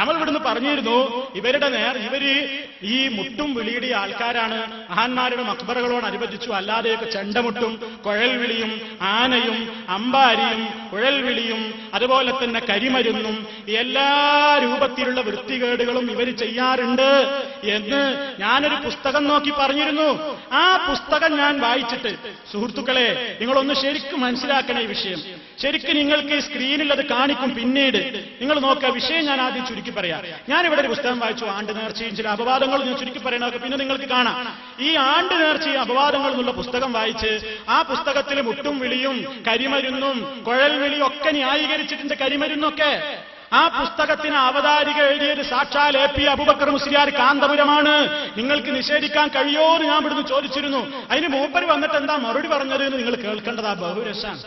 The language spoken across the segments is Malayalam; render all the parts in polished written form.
നമ്മൾ ഇവിടുന്ന് പറഞ്ഞിരുന്നു ഇവര് ഈ മുട്ടും വിളിയുടെ ആൾക്കാരാണ്. മഹാന്മാരുടെ മക്ബറകളോടനുബന്ധിച്ചു അല്ലാതെയൊക്കെ ചെണ്ടമുട്ടും കുഴൽവിളിയും ആനയും അമ്പാരിയും കുഴൽവിളിയും അതുപോലെ തന്നെ കരിമരുന്നും എല്ലാ രൂപത്തിലുള്ള വൃത്തികേടുകളും ഇവർ ചെയ്യാറുണ്ട് എന്ന് ഞാനൊരു പുസ്തകം നോക്കി പറഞ്ഞിരുന്നു. ആ പുസ്തകം ഞാൻ വായിച്ചിട്ട്, സുഹൃത്തുക്കളെ നിങ്ങളൊന്ന് ശരിക്കും മനസ്സിലാക്കണ ഈ വിഷയം. ശരിക്കും നിങ്ങൾക്ക് സ്ക്രീനിൽ അത് കാണിക്കും. പിന്നീട് നിങ്ങൾ നോക്കുക. വിഷയം ഞാൻ ആദ്യം ചുരുക്കി പറയാം. ഞാനിവിടെ ഒരു പുസ്തകം വായിച്ചു, ആണ്ട് നേർച്ചയും ചില അപവാദങ്ങളും. ഞാൻ ചുരുക്കി പറയണതൊക്കെ പിന്നെ നിങ്ങൾക്ക് കാണാം. ഈ ആണ്ട് നേർച്ചയും അപവാദങ്ങൾ എന്നുള്ള പുസ്തകം വായിച്ച് ആ പുസ്തകത്തിൽ മുട്ടും വിളിയും കരിമരുന്നും കുഴൽവിളിയും ഒക്കെ ന്യായീകരിച്ചിട്ടുണ്ട്. കരിമരുന്നൊക്കെ ആ പുസ്തകത്തിന് അവതാരിക എഴുതിയത് സാക്ഷാൽ AP അബൂബക്കർ മുസ്ലിയാർ കാന്തപുരമാണ്. നിങ്ങൾക്ക് നിഷേധിക്കാൻ കഴിയോ എന്ന് ഞാൻ ഇവിടുന്ന് ചോദിച്ചിരുന്നു. അതിന് മൂപ്പര് വന്നിട്ട് എന്താ മറുപടി പറഞ്ഞത് എന്ന് നിങ്ങൾ കേൾക്കേണ്ടതാ. ബഹുരസാണ്.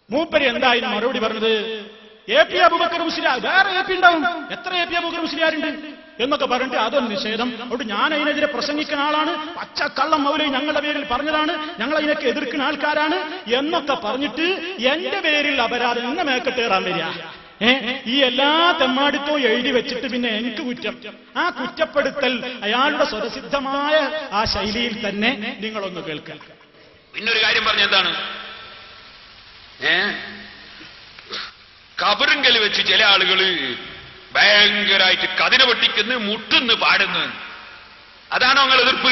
മൂപ്പര് എന്താ അതിന് മറുപടി പറഞ്ഞത്? AP അബൂബക്കർ മുസ്ലിയാർ, വേറെ AP ഉണ്ടാവും, എത്ര AP അബൂബക്കർ മുസ്ലിയാരുണ്ട് എന്നൊക്കെ പറഞ്ഞിട്ട് അതൊരു നിഷേധം. അതുകൊണ്ട് ഞാൻ അതിനെതിരെ പ്രസംഗിക്കുന്ന ആളാണ്. പച്ചക്കള്ളം മൗലവി ഞങ്ങളുടെ പേരിൽ പറഞ്ഞതാണ്, ഞങ്ങൾ അതിനൊക്കെ എതിർക്കുന്ന ആൾക്കാരാണ് എന്നൊക്കെ പറഞ്ഞിട്ട് എന്റെ പേരിൽ അപരാധം എന്നെ മേക്കട്ടേറാൻ വരിക. ഈ എല്ലാ തെമ്മാടിത്തവും എഴുതി വെച്ചിട്ട് പിന്നെ എനിക്ക് കുറ്റം. ആ കുറ്റപ്പെടുത്തൽ അയാളുടെ സ്വതസിദ്ധമായ ആ ശൈലിയിൽ തന്നെ നിങ്ങളൊന്ന് കേൾക്കുക. പിന്നൊരു കാര്യം പറഞ്ഞ എന്താണ്, കബറിങ്കൽ വെച്ച് ചില ആളുകള് ഭയങ്കരമായിട്ട് കതിര പൊട്ടിക്കുന്നു, മുട്ടുന്ന് പാടുന്നു. അതാണോ നിങ്ങൾ എതിർപ്പ്?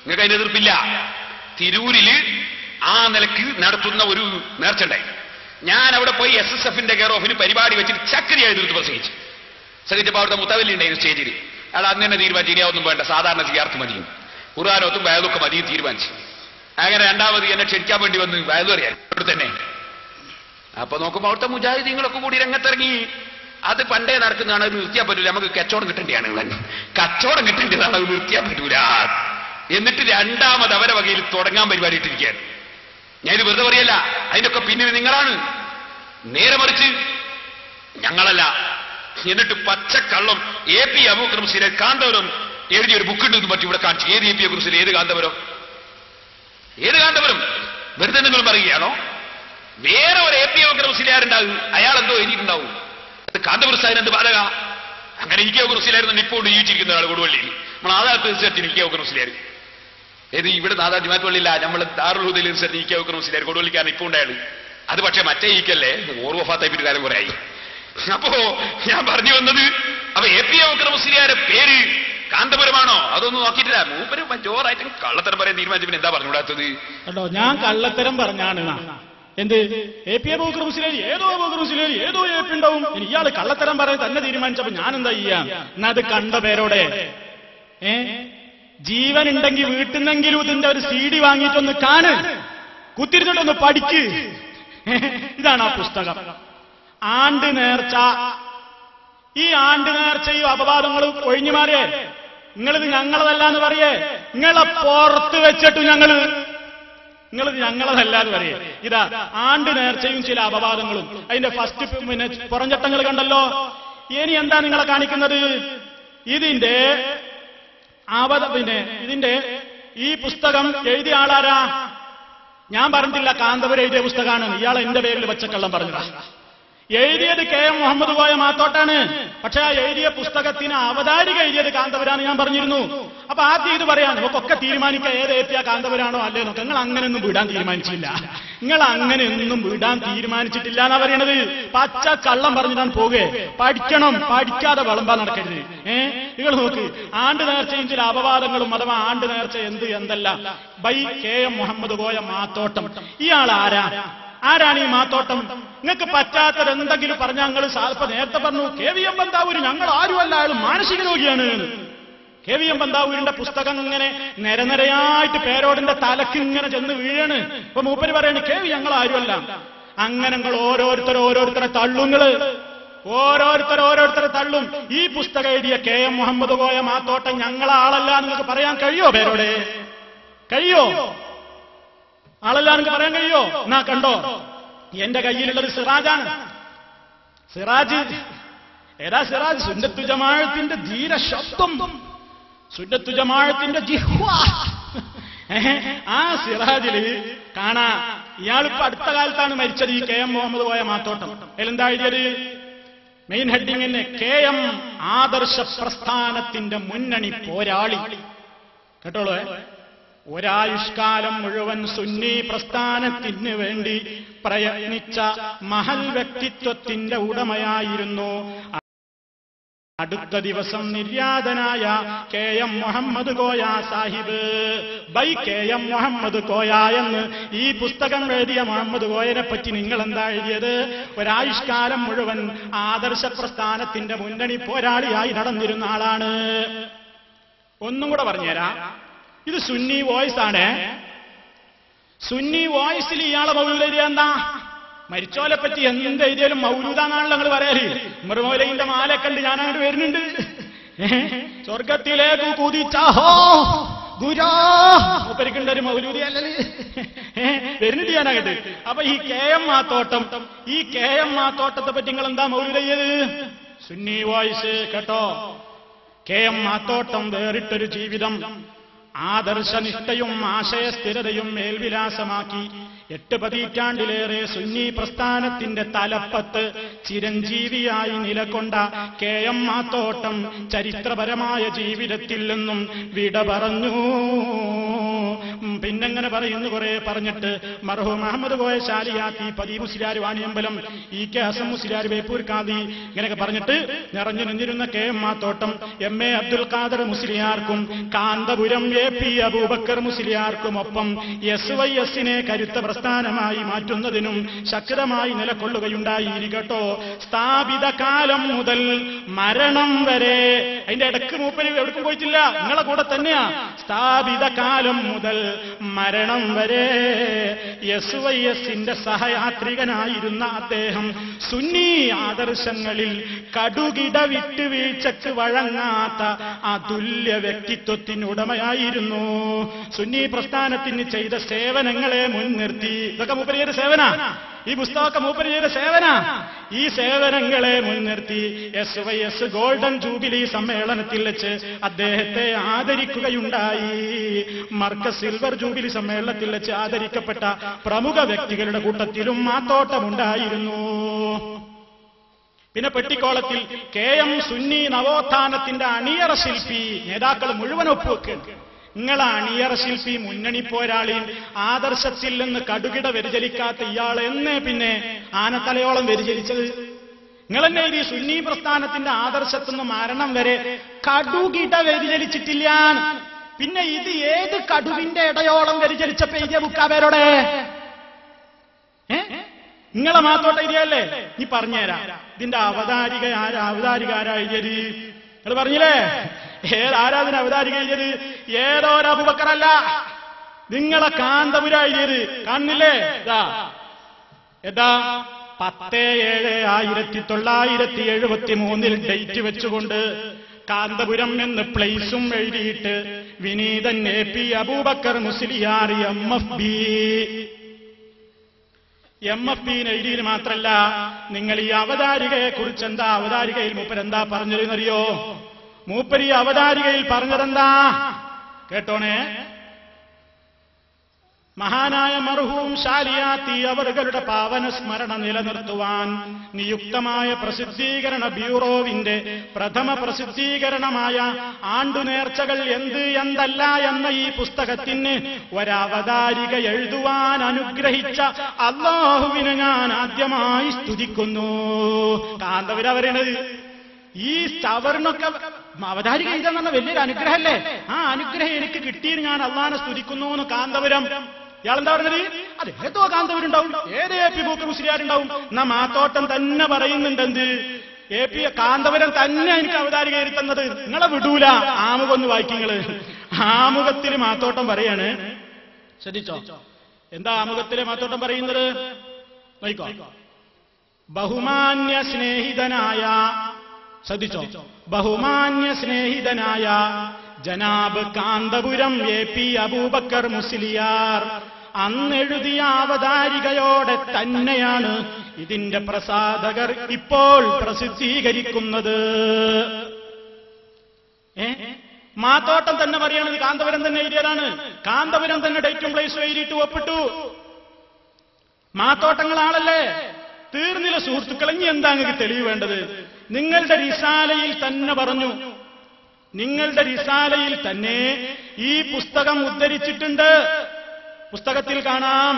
നിങ്ങൾക്ക് അതിന് എതിർപ്പില്ല. തിരൂരില് ആ നിലക്ക് നടത്തുന്ന ഒരു നേർച്ച ഉണ്ടായി. ഞാൻ അവിടെ പോയി SSFന്റെ കെയർ ഓഫിന് പരിപാടി വെച്ചിട്ട് ചക്രിയായി തീർത്ത് പ്രസംഗിച്ചു. പ്രസംഗിച്ചപ്പോൾ അവിടുത്തെ മുത്തവല്ലി ഉണ്ടായിരുന്നു സ്റ്റേജിൽ. അയാൾ അന്ന് തന്നെ തീരുമാനിച്ചു ഇനിയൊന്നും വേണ്ട, സാധാരണ സിയാർത്ത് മതിയും ഖുർആനോത്തും വയതൊക്കെ മതിയും തീരുമാനിച്ചു. അങ്ങനെ രണ്ടാമത് എന്നെ ക്ഷണിക്കാൻ വേണ്ടി വന്ന് വയതും അറിയാൻ ഇവിടെ തന്നെ. അപ്പൊ നോക്കുമ്പോൾ അവിടുത്തെ മുജാഹിദീങ്ങളൊക്കെ കൂടി രംഗത്തിറങ്ങി. അത് പണ്ടേ നടക്കുന്നതാണ്, അത് നിർത്തിയാൻ പറ്റൂല, നമുക്ക് കച്ചവടം കിട്ടേണ്ടതാണ്, കച്ചവടം കിട്ടേണ്ടതാണ്, അത് നിർത്തിയാൻ പറ്റൂല. എന്നിട്ട് രണ്ടാമത് അവരെ വകയിൽ തുടങ്ങാൻ പരിപാടി ഇട്ടിരിക്കുകയാണ്. ഞാനിത് വെറുതെ പറയല്ല, അതിനൊക്കെ പിന്നിൽ നിങ്ങളാണ്. നേരെ മറിച്ച് ഞങ്ങളല്ല. എന്നിട്ട് പച്ചക്കള്ളം AP അബൂബക്കർ മുസ്ലിയാർ കാന്തപുരം എഴുതിയൊരു ബുക്ക് ഉണ്ടെന്ന് പറ്റി ഇവിടെ കാണിച്ചു. ഏത് AP അബൂബക്കർ മുസ്ലിയാർ? ഏത് കാന്തപുരം? ഏത് കാന്തപുരം? വെറുതെ നിങ്ങൾ പറയുകയാണോ? വേറെ ഒരു AP അബൂബക്കർ മുസ്ലിയാർ ഉണ്ടാകും, അയാൾ എന്തോ എഴുതിയിട്ടുണ്ടാവും. അത് കാന്തപുരം സാഹിബ് എന്ത് ബാധക? അങ്ങനെ AK അബൂബക്കർ മുസ്ലിയാർ ഇപ്പോൾ ജീവിച്ചിരിക്കുന്ന ആൾ കൊടുവള്ളിയിൽ നമ്മൾ ആധാർ തീർച്ചയായിട്ടും AK അബൂബക്കർ മുസ്ലിയാർ. ഏത് ഇവിടെ നാദാ ജമാഅത്ത് പള്ളിയില്ല, നമ്മൾ ദാറുൽ ഹുദയിൽ AK അബൂബക്കർ മുസ്ലിയാർ കൊടുവള്ളിക്കാരൻ ഇപ്പോൾ ഉണ്ടായത്. അത് പക്ഷേ മറ്റേ ഈക്കല്ലേ, ഓർ വഫാത്തായിട്ട് കാലം കുറെ ആയി. അപ്പോ ഞാൻ പറഞ്ഞു വന്നത്, അപ്പൊ AP അബൂബക്കർ മുസ്ലിയാരെ പേര് കാന്തപുരമാണോ? അതൊന്നും നോക്കിയിട്ടില്ല. മൂപ്പര് ജോറായിട്ട് കള്ളത്തരം പറയാൻ തീരുമാനിച്ചു. പിന്നെ എന്താ പറഞ്ഞുകൂടാത്തത്? കേട്ടോ, ഞാൻ കള്ളത്തരം പറഞ്ഞാണ്. എന്ത് AP അബൂബക്കർ മുസ്ലിയാർ? ഏതോ അബൂബക്കർ മുസ്ലിയാർ, ഏതോ AP ഉണ്ടാവും. ഇയാള് കള്ളത്തരം പറയാൻ തന്നെ തീരുമാനിച്ചപ്പോ ഞാൻ എന്താ ചെയ്യാം? എന്നാ അത് കണ്ട പേരോടെ ജീവൻ ഉണ്ടെങ്കിൽ വീട്ടിൽ നിന്നെങ്കിലും ഇതിന്റെ ഒരു CD വാങ്ങിയിട്ടൊന്ന് കാണ്, കുത്തിരിച്ചിട്ടൊന്ന് പഠിക്ക്. ഇതാണ് ആ പുസ്തകം. ആണ്ട് നേർച്ച. ഈ ആണ്ട് നേർച്ചയും അപവാദങ്ങളും ഒഴിഞ്ഞു മാറിയേ. നിങ്ങളിത് ഞങ്ങളതല്ല എന്ന് പറയേ. നിങ്ങളെ പുറത്ത് വെച്ചിട്ട് നിങ്ങളിത് ഞങ്ങളതല്ല എന്ന് പറയേ. ഇതാ ആണ്ട് നേർച്ചയും ചില അപവാദങ്ങളും. അതിന്റെ ഫസ്റ്റ് പിന്നെ പുറംചട്ടങ്ങൾ കണ്ടല്ലോ. ഇനി എന്താ നിങ്ങളെ കാണിക്കുന്നത്? ഇതിന്റെ ഈ പുസ്തകം എഴുതിയ ആളാരാ? ഞാൻ പറഞ്ഞിട്ടില്ല കാന്തപുരം എഴുതിയ പുസ്തകമാണ്. ഇയാൾ എന്റെ പേരിൽ പച്ചക്കള്ളം പറഞ്ഞതാ. എഴുതിയത് KM മുഹമ്മദ് കോയ മാത്തോട്ടാണ്. പക്ഷെ ആ എഴുതിയ പുസ്തകത്തിന് അവതാരിക എഴുതിയത് കാന്തപുരാന്ന് ഞാൻ പറഞ്ഞിരുന്നു. അപ്പൊ ആദ്യം ഇത് പറയാൻ നമുക്കൊക്കെ തീരുമാനിക്കാം ഏത് AP കാന്തപുരാണോ അല്ലേ നോക്കാം. നിങ്ങൾ അങ്ങനെയൊന്നും വിടാൻ തീരുമാനിച്ചില്ല. നിങ്ങൾ അങ്ങനെയൊന്നും വിടാൻ തീരുമാനിച്ചിട്ടില്ല എന്നാ പറയണത്. പച്ച കള്ളം പറഞ്ഞിട്ടാണ് പോകുകയെ. പഠിക്കണം, പഠിക്കാതെ വിളമ്പാൻ നടക്കരുത്. നിങ്ങൾ നോക്ക്, ആണ്ട് നേർച്ചയും ചില അപവാദങ്ങളും അഥവാ ആണ്ട് നേർച്ച എന്തല്ല ബൈ KM മുഹമ്മദ് കോയ മാത്തോട്ടം. ഇയാൾ ആരാണ് ഈ മാത്തോട്ടം? നിങ്ങൾക്ക് പറ്റാത്തത് എന്തെങ്കിലും പറഞ്ഞാൽ ഞങ്ങൾ സാൽപ്പ നേരത്തെ പറഞ്ഞു KVM ബന്താവൂര് ഞങ്ങൾ ആരുമല്ല, അയാൾ മാനസിക രോഗിയാണ്. KVM ബന്താവൂരിന്റെ പുസ്തകം ഇങ്ങനെ നിരനിരയായിട്ട് പേരോടിന്റെ തലക്ക് ഇങ്ങനെ ചെന്ന് വീഴാണ്. ഇപ്പൊ മൂപ്പര് പറയാണ് KV ഞങ്ങൾ ആരുമല്ല. അങ്ങനെ നിങ്ങൾ ഓരോരുത്തരെ തള്ളുങ്ങള്, ഓരോരുത്തരെ തള്ളും. ഈ പുസ്തകം എഴുതിയ KM മുഹമ്മദ് കോയ മാത്തോട്ടം ഞങ്ങളെ ആളല്ല നിങ്ങൾക്ക് പറയാൻ കഴിയോ? പേരോടെ കഴിയോ? ആളല്ല നിങ്ങൾക്ക് പറയാൻ കഴിയോ? എന്നാ കണ്ടോ, എന്റെ കയ്യിലുള്ളത് സിറാജാണ്. സിറാജ് ഏതാ? സിറാജ് സുന്നത്തു ജമാഅത്തിന്റെ ധീര ശബ്ദം, സുന്നത്തു ജമാഅത്തിന്റെ ജിഹ്വ. ആ സിറാജില് കാണാ ഇയാളിപ്പോ അടുത്ത കാലത്താണ് മരിച്ചത്. ഈ KM മുഹമ്മദ് കോയ മാത്തോട്ടം. അതിലെന്താ എഴുതിയത്? മെയിൻ ഹെഡിങ്ങിന് KM ആദർശ പ്രസ്ഥാനത്തിന്റെ മുന്നണി പോരാളി. കേട്ടോളൂ, ഒരായുഷ്കാലം മുഴുവൻ സുന്നി പ്രസ്ഥാനത്തിന് വേണ്ടി പ്രയത്നിച്ച മഹൽ വ്യക്തിത്വത്തിന്റെ ഉടമയായിരുന്നു. അടുത്ത ദിവസം നിര്യാതനായ KM Muhammad Koya Sahib by KM Muhammad Koya എന്ന് ഈ പുസ്തകം എഴുതിയ മുഹമ്മദ് കോയനെ പറ്റി നിങ്ങൾ എന്താ എഴുതിയത്? ഒരായുഷ്കാലം മുഴുവൻ ആദർശ പ്രസ്ഥാനത്തിന്റെ മുന്നണി പോരാളിയായി നടന്നിരുന്ന ആളാണ്. ഒന്നും കൂടെ പറഞ്ഞുതരാം, ഇത് സുന്നി വോയിസ് ആണ്. സുന്നി വോയിസിൽ ഇയാളെ മൗലൂദ് എഴുതിയ എന്താ? മരിച്ചോലെ പറ്റി എന്ത് എഴുതിയാലും മൗലൂദാന്നാണല്ലോ നിങ്ങൾ പറയല്. മറുമൗലയിന്റെ മാലെ കണ്ട് ഞാൻ അങ്ങോട്ട് വരുന്നുണ്ട്. സ്വർഗത്തിലേക്ക് കുതിച്ചാഹോ ഗുരാ മൂപ്പരിക്കേണ്ട ഒരു മൗലൂദി അല്ലത് വരുന്നുണ്ട് ഞാനങ്ങട്ട്. അപ്പൊ ഈ KM മാത്തോട്ടം, ഈ KM മാത്തോട്ടത്തെ പറ്റി നിങ്ങൾ എന്താ മൗലൂദ് എഴുതിയത്? സുന്നി വോയിസ് കേട്ടോ. KM മാത്തോട്ടം വേറിട്ടൊരു ജീവിതം, ആദർശനിഷ്ഠയും ആശയസ്ഥിരതയും മേൽവിലാസമാക്കി 8 പതിറ്റാണ്ടിലേറെ സുന്നി പ്രസ്ഥാനത്തിന്റെ തലപ്പത്ത് ചിരഞ്ജീവിയായി നിലകൊണ്ട KM മാത്തോട്ടം ചരിത്രപരമായ ജീവിതത്തിൽ നിന്നും വിട പറഞ്ഞു. പിന്നെങ്ങനെ പറയുന്നു, കുറെ പറഞ്ഞിട്ട് മർഹൂം മുഹമ്മദ് കോയ ശാലിയാത്തി, പതി മുസ്ലിയാർ വാണിയമ്പലം, EK ഹസൻ മുസ്ലിയാർ ബേപ്പൂർ കാദി, ഇങ്ങനെയൊക്കെ പറഞ്ഞിട്ട് നിറഞ്ഞു നിന്നിരുന്ന KM Mathottam MA Abdul Khader മുസ്ലിയാർക്കും Kanthapuram AP Abubakar മുസ്ലിയാർക്കും ഒപ്പം SYS-നെ കരുത്ത പ്രസ്ഥാനമായി മാറ്റുന്നതിനും ശക്തമായി നിലകൊള്ളുകയുണ്ടായി. കേട്ടോ, സ്ഥാപിത കാലം മുതൽ മരണം വരെ. അതിന്റെ ഇടക്ക് മൂപ്പര് എവിടേക്കും പോയിട്ടില്ല, നിങ്ങളെ കൂടെ തന്നെയാ. സ്ഥാപിത കാലം മുതൽ മരണം വരെ SYS-ന്റെ സഹയാത്രികനായിരുന്ന അദ്ദേഹം സുന്നി ആദർശങ്ങളിൽ കടുകിട വിട്ടുവീഴ്ചക്ക് വഴങ്ങാത്ത അതുല്യ വ്യക്തിത്വത്തിനുടമയായിരുന്നു. സുന്നി പ്രസ്ഥാനത്തിന് ചെയ്ത സേവനങ്ങളെ മുൻനിർത്തി, ഇതൊക്കെ മൂപ്പരിയുടെ സേവന, ഈ പുസ്തകമൊക്കെ മൂപ്പരിയുടെ സേവന, ഈ സേവനങ്ങളെ മുൻനിർത്തി SYS ഗോൾഡൻ ജൂബിലി സമ്മേളനത്തിൽ വെച്ച് അദ്ദേഹത്തെ ആദരിക്കുകയുണ്ടായി. മർക്കസ് സിൽവർ ജൂബിലി സമ്മേളനത്തിൽ വെച്ച് ആദരിക്കപ്പെട്ട പ്രമുഖ വ്യക്തികളുടെ കൂട്ടത്തിലും മാത്തോട്ടമുണ്ടായിരുന്നു. പിന്നെ പെട്ടിക്കോളത്തിൽ KM സുന്നി നവോത്ഥാനത്തിന്റെ അണിയറ ശില്പി, നേതാക്കൾ മുഴുവൻ ഒപ്പുവെക്കുക. നിങ്ങളെ അണിയറ ശില്പി, മുന്നണി പോരാളി, ആദർശത്തിൽ നിന്ന് കടുകിട വ്യതിചലിക്കാത്ത ഇയാൾ എന്നേ പിന്നെ ആനത്തലയോളം വ്യതിചലിച്ചത് നിങ്ങൾ തന്നെ. ഈ സുന്നി പ്രസ്ഥാനത്തിന്റെ ആദർശത്തുനിന്ന് മരണം വരെ കടുകിട വ്യതിചലിച്ചിട്ടില്ല. പിന്നെ ഇത് ഏത് കടുവിന്റെ ഇടയോളം വ്യതിചലിച്ചപ്പോ എഴുതിയ ബുക്കാവേരോടെ നിങ്ങളെ മാത്തോട്ട എഴുതിയല്ലേ? നീ പറഞ്ഞുതരാം, ഇതിന്റെ അവതാരിക ആരാ എഴുതിയത്? നിങ്ങൾ പറഞ്ഞില്ലേ ആരാധന അവതാരിക എഴുതിയത്? ഏതോ ഒരു അബൂബക്കറല്ല, നിങ്ങളെ കാന്തപുര എഴുതിയത്. കാണുന്നില്ലേ? ഏതാ 10/7/1973 ഡേറ്റ് വെച്ചുകൊണ്ട് കാന്തപുരം എന്ന് പ്ലേസും എഴുതിയിട്ട് വിനീതൻ AP അബൂബക്കർ മുസ്ലിയാർ MFB എഴുതിയിൽ മാത്രല്ല, നിങ്ങൾ ഈ അവതാരികയെ കുറിച്ച് എന്താ, അവതാരികയിൽ മൂപ്പരെന്താ പറഞ്ഞതെന്നറിയോ? മൂപ്പര് ഈ അവതാരികയിൽ പറഞ്ഞതെന്താ കേട്ടോണേ. മഹാനായ മർഹൂം ശാലിയാത്തി അവറുകളുടെ പാവന സ്മരണ നിലനിർത്തുവാൻ നിയുക്തമായ പ്രസിദ്ധീകരണ ബ്യൂറോവിന്റെ പ്രഥമ പ്രസിദ്ധീകരണമായ ആണ്ടുനേർച്ചകൾ എന്ത് എന്തല്ല എന്ന ഈ പുസ്തകത്തിന് ഒരവതാരിക എഴുതുവാൻ അനുഗ്രഹിച്ച അല്ലാഹുവിനെ ഞാൻ ആദ്യമായി സ്തുതിക്കുന്നു. കാന്തപുര പറയണത് ഈ സ്റ്റവറിനൊക്കെ അവതാരിക എഴുതാൻ പറഞ്ഞ വലിയൊരു അനുഗ്രഹമല്ലേ? ആ അനുഗ്രഹം എനിക്ക് കിട്ടിയെന്ന് ഞാൻ അള്ളാനെ സ്തുതിക്കുന്നു എന്ന് കാന്തപുരം. ഇയാളെന്താ പറഞ്ഞത്? അത് ഏതോ കാന്തപുരം ഉണ്ടാവും, ഏത് AP ബൂക്ക് മുസ്ലിയാരുണ്ടാവും. എന്നാ മാത്തോട്ടം തന്നെ പറയുന്നുണ്ടെന്ത്? AP കാന്തപുരം തന്നെ എനിക്ക് അവതാരിക എഴുതുന്നത്. നിങ്ങളെ വിടൂല. ആമുഖം വായിക്കുങ്ങള്. ആമുഖത്തിൽ മാത്തോട്ടം പറയാണ്, ശ്രദ്ധിച്ചോ എന്താ ആമുഖത്തിലെ മാത്തോട്ടം പറയുന്നത്? നോയിക്കോ. ബഹുമാന്യ സ്നേഹിതനായ, ശ്രദ്ധിച്ചോ, ബഹുമാന്യ സ്നേഹിതനായ ജനാബ് കാന്തപുരം AP അബൂബക്കർ മുസ്ലിയാർ അന്നെഴുതിയ അവതാരികയോടെ തന്നെയാണ് ഇതിന്റെ പ്രസാധകർ ഇപ്പോൾ പ്രസിദ്ധീകരിക്കുന്നത്. മാത്തോട്ടം തന്നെ പറയണത് കാന്തപുരം തന്നെ എഴുതിയതാണ്. കാന്തപുരം തന്നെ ഡേറ്റും പ്ലേസും എഴുതിയിട്ട് ഒപ്പിട്ടു. മാത്തോട്ടങ്ങളാണല്ലേ തീർന്നില്ല സുഹൃത്തുക്കളെ. ഇനി എന്താ നിങ്ങൾക്ക് തെളിവ് വേണ്ടത്? നിങ്ങളുടെ റിസാലയിൽ തന്നെ പറഞ്ഞു, നിങ്ങളുടെ റിസാലയിൽ തന്നെ ഈ പുസ്തകം ഉദ്ധരിച്ചിട്ടുണ്ട്. പുസ്തകത്തിൽ കാണാം,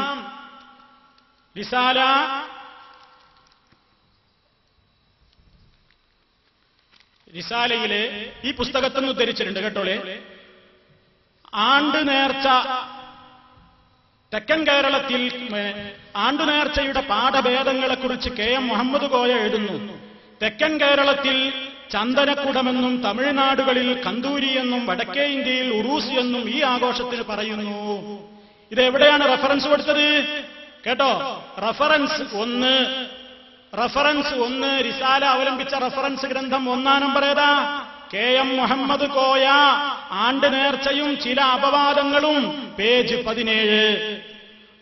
റിസാലയിലെ ഈ പുസ്തകത്തിൽ നിന്ന് ഉദ്ധരിച്ചിട്ടുണ്ട് കേട്ടോളെ. ആണ്ടുനേർച്ച, തെക്കൻ കേരളത്തിൽ ആണ്ടുനേർച്ചയുടെ പാഠഭേദങ്ങളെക്കുറിച്ച് KM മുഹമ്മദ് കോയ എഴുതുന്നു. തെക്കൻ കേരളത്തിൽ ചന്ദനക്കുടമെന്നും തമിഴ്നാടുകളിൽ കന്തൂരി എന്നും വടക്കേ ഇന്ത്യയിൽ ഉറൂസ് എന്നും ഈ ആഘോഷത്തിന് പറയുന്നു. ഇതെവിടെയാണ് റഫറൻസ് കൊടുത്തത്? കേട്ടോ, റഫറൻസ് 1 റിസാല അവലംബിച്ച റഫറൻസ് ഗ്രന്ഥം 1-ാം നമ്പർ ഏതാ? KM മുഹമ്മദ് കോയ, ആണ്ട് നേർച്ചയും ചില അപവാദങ്ങളും, പേജ് 17.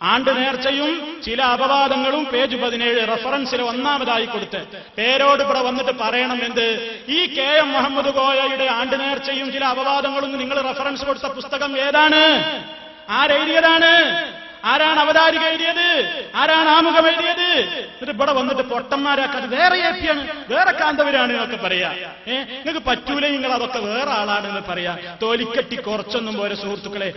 ആണ്ട് നേർച്ചയും ചില അപവാദങ്ങളും, പേജ് 17. റഫറൻസിൽ 1-ാമതായി കൊടുത്ത് പേരോട് ഇവിടെ വന്നിട്ട് പറയണം എന്ത്? ഈ KM മുഹമ്മദ് കോയയുടെ ആണ്ട് നേർച്ചയും ചില അപവാദങ്ങളും നിങ്ങൾ റഫറൻസ് കൊടുത്ത പുസ്തകം ഏതാണ്? ആരെഴുതിയതാണ്? ആരാണ് അവതാരിക എഴുതിയത്? ആരാണ് ആമുഖം എഴുതിയത്? എന്നിട്ട് ഇവിടെ വന്നിട്ട് പൊട്ടന്മാരാക്കാതെ വേറെ ഏപ്പിയാണ്, വേറെ കാന്തവരാണ് എന്നൊക്കെ പറയാ. നിങ്ങൾക്ക് പറ്റൂല, നിങ്ങൾ അതൊക്കെ വേറെ ആളാണെന്ന് പറയാ. തൊലിക്കെട്ടി കുറച്ചൊന്നും പോരെ സുഹൃത്തുക്കളെ.